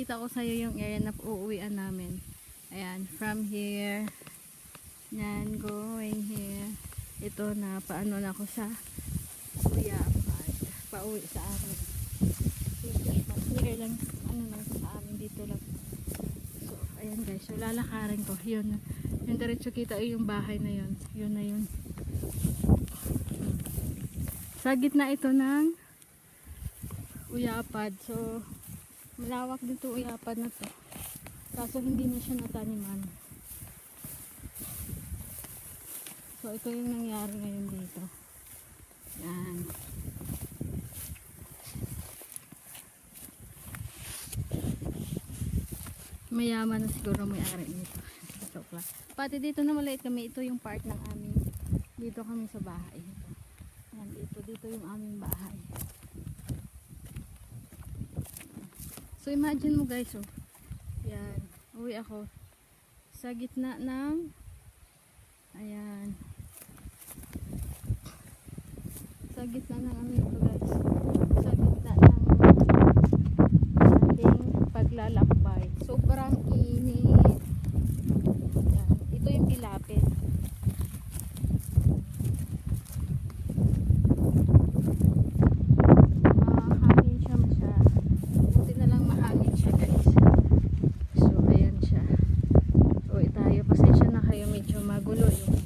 Kita ko sa'yo yung area na uuwian namin. Ayan, from here. Yan, going here. Ito na, paano na ako sa Uyapad. Pauwi sa amin. Here lang, ano lang sa amin dito lang. So, ayan guys, so lalakarin ko. Yun, yung diretso kita ay yung bahay na yun. Yun na yun. Sa gitna ito ng Uyapad. So, malawak dito Uyapad na to. Kaso hindi na siya nataniman. So, ito yung nangyari ngayon dito. Yan. Mayaman na siguro may-ari nito. Pati dito na maliit kami. Ito yung part ng amin. Dito kami sa bahay. Yan, dito yung aming bahay. So, imagine mo guys, oh. Yan. Uwi ako. Sa gitna ng ayan. Sa gitna ng ano ito guys. Sa gitna ng ating paglalakbay. Sobrang init. Ayan. Ito yung pilapit. Mahangin siya masyado. Buti na lang mahangin siya guys. So ayan siya. Uwi tayo. Pasensya na kayo. Medyo magulo yung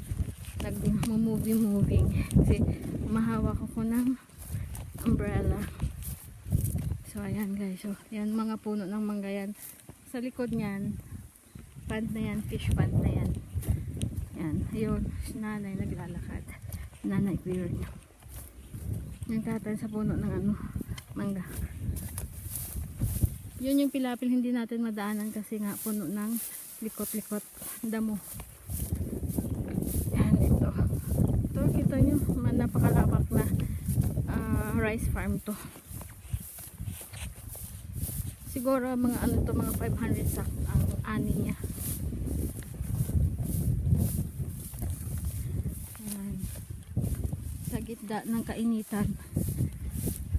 nag-moving kasi mahawak ako ng umbrella. So ayan guys, so yan mga puno ng mangga yan. Sa likod niyan pond na yan, fish pond na yan. Yan, ayun, si nanay naglalakad. Nanay ko yun. Nagtatayo sa puno ng ano, mangga. Yun yung pilapil hindi natin madaanan kasi nga puno ng likot-likot damo. Ito, kita nyo, napakalapak na rice farm to. Siguro mga ano to, mga 500 sack ang ani niya. Ayan. Sa gitna ng kainitan,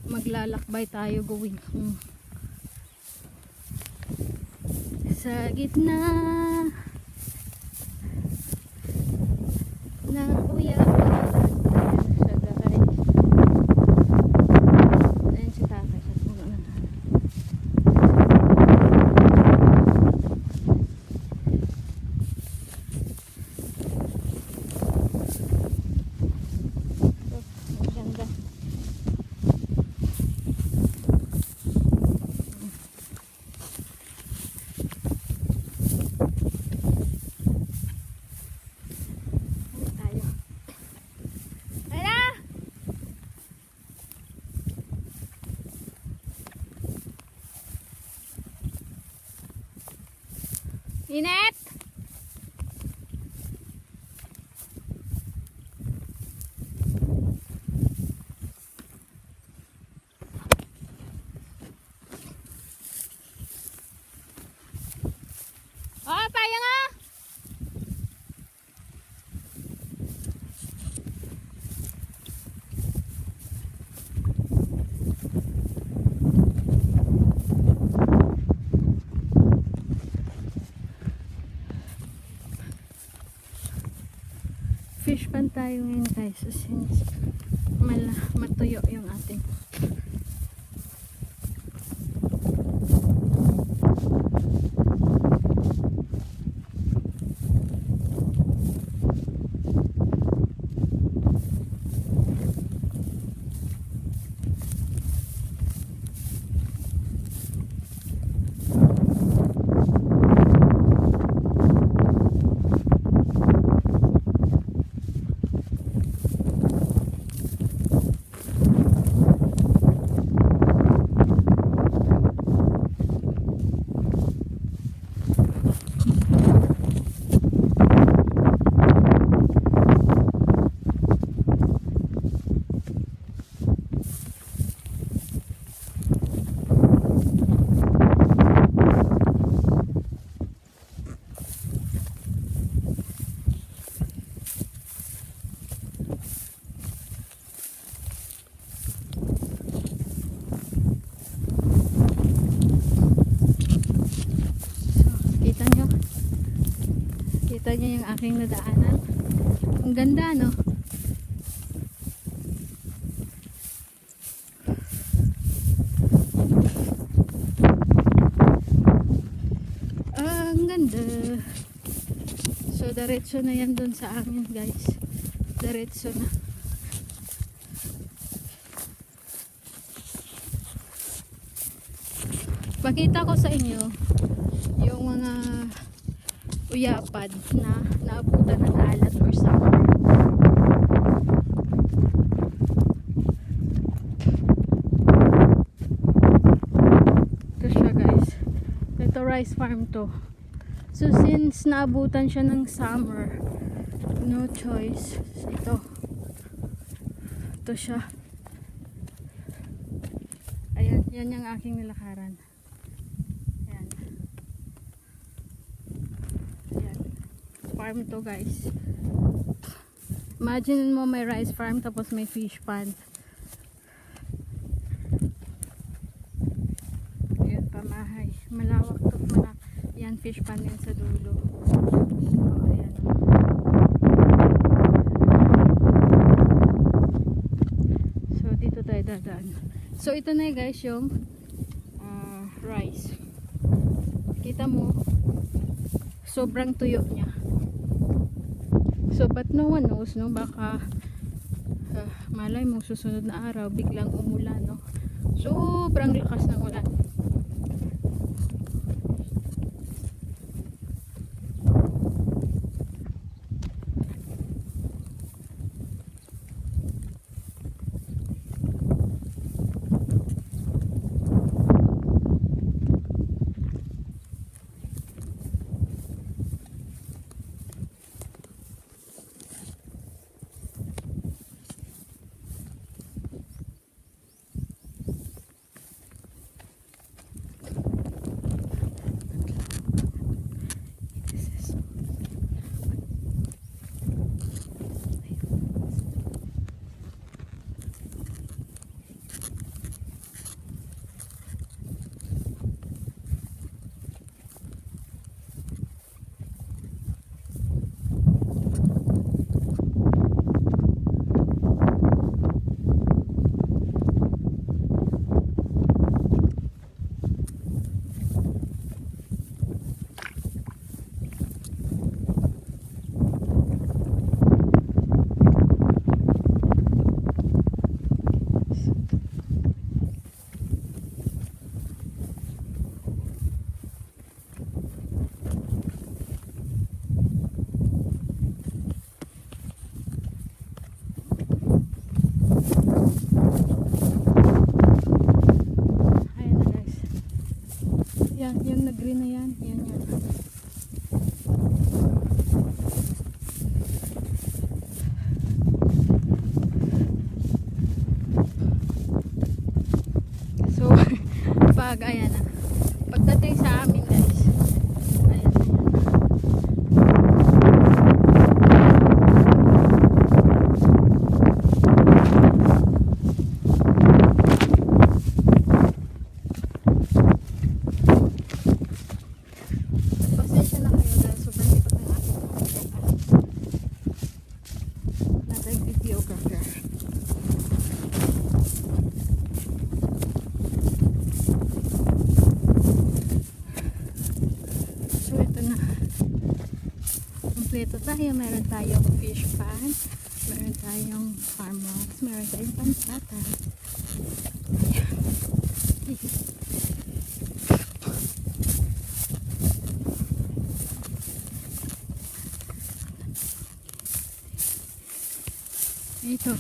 maglalakbay tayo going home. Sa gitna ng Uyapad. Siya guys. Ayan si tatay sa puno na. Ang ganda. Init! Oh, tayo nga! Fish pan tayo ngayon guys, so since matuyo yung ating Kita niyo yung aking nadaanan. Ang ganda, no? Ang ganda. So, diretso na yan dun sa amin, guys. Diretso na. Pakita ko sa inyo yung mga uyapad na naabutan ng alat or summer. Ito siya, guys. Ito rice farm to. So since naabutan siya ng summer, no choice. Ito siya. Ayan, yan yung aking nilakaran. Ayan. Ayan. Farm to, guys. Imagine mo may rice farm tapos may fish pond. Ayan, pamahay. Malawak to. Yan, fish pond yan sa dulo. So, ayan. So, dito tayo dadaan. So, ito na guys yung rice. Kita mo, sobrang tuyo niya. So, but no one knows, no? Baka malay mo susunod na araw, biglang umulan, no? Sobrang lakas ng ulan. Yan, yung nag-green na yan. Yan, yan. So, ayan na. Pagdating sa amin, guys. Ayan na yan. Kompleto tayo. Meron tayong fish pond, meron tayong farmhouse, meron tayong pansata. Ito.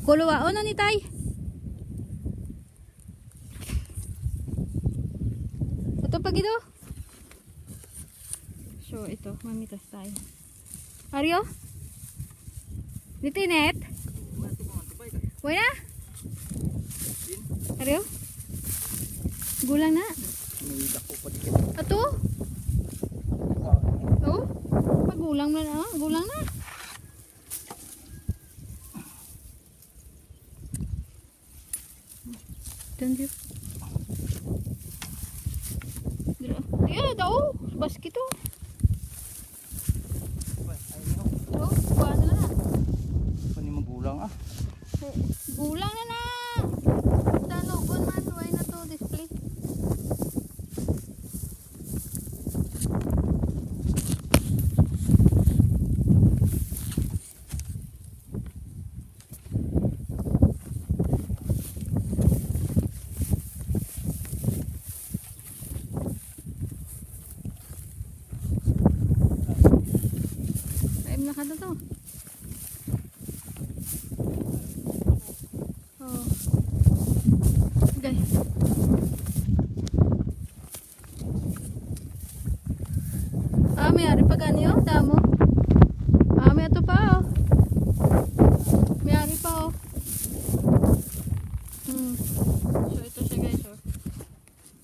Kuluwa o ni tay? Ito pag ito. So ito, mamitas tayo. Aryo? Dito net? Wala? Aryo? Gulang na. May dako pa dito. Ato? Oh? Magulang na na. Gulang na. Tanggip. Ayan, daw. Basket to. Oh, buwan na na. Pa ni magulang ah. Gulang na na. Tanogon man. Why na to display? Nakada to. Oh. Guys. May ari pa ganyo, damo. May ato pa oh. May ari pa oh. So ito siya guys oh.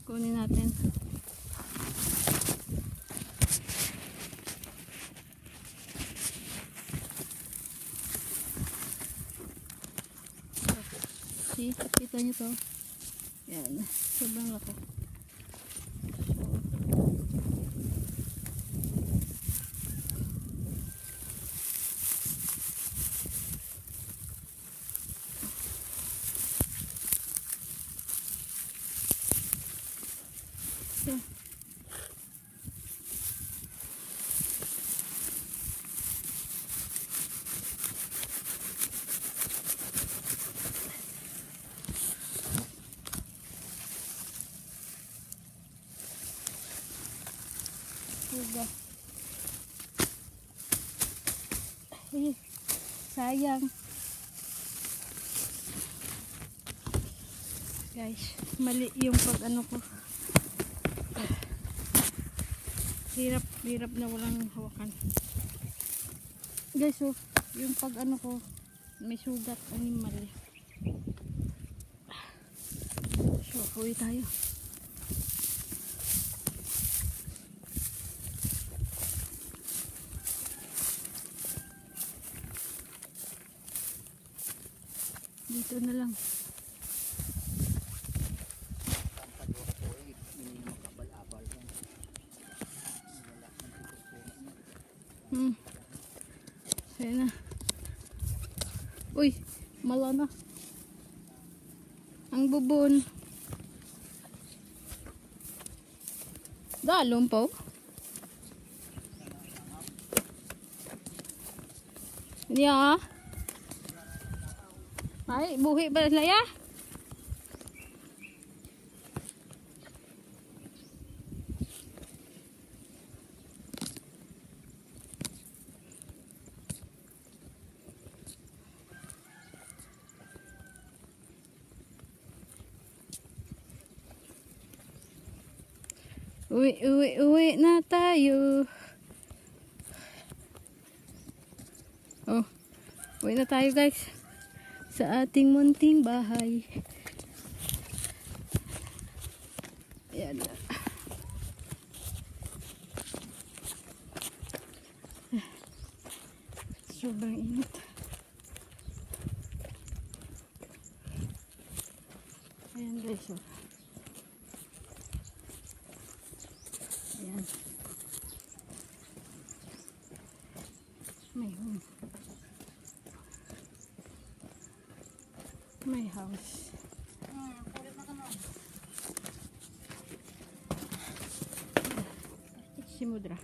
Kunin natin. See, kita nyo to. Yan. Sobrang laki. So. Diba? Sayang. Guys, mali yung pag ano ko. Hirap na walang hawakan. Guys, so, yung pag ano ko, may sugat, ang mali. So, uwi tayo. Dito na lang. Ayan na. Uy, mala na. Ang bubon. Dalong po. Niya. Ay, buhi ba sila ya? Uwi na tayo. Oh, uwi na tayo guys. Sa ating munting bahay. Ayan na. Sobrang init. Ayan guys. Oh. Ayan. May home. My house. Si Mudra.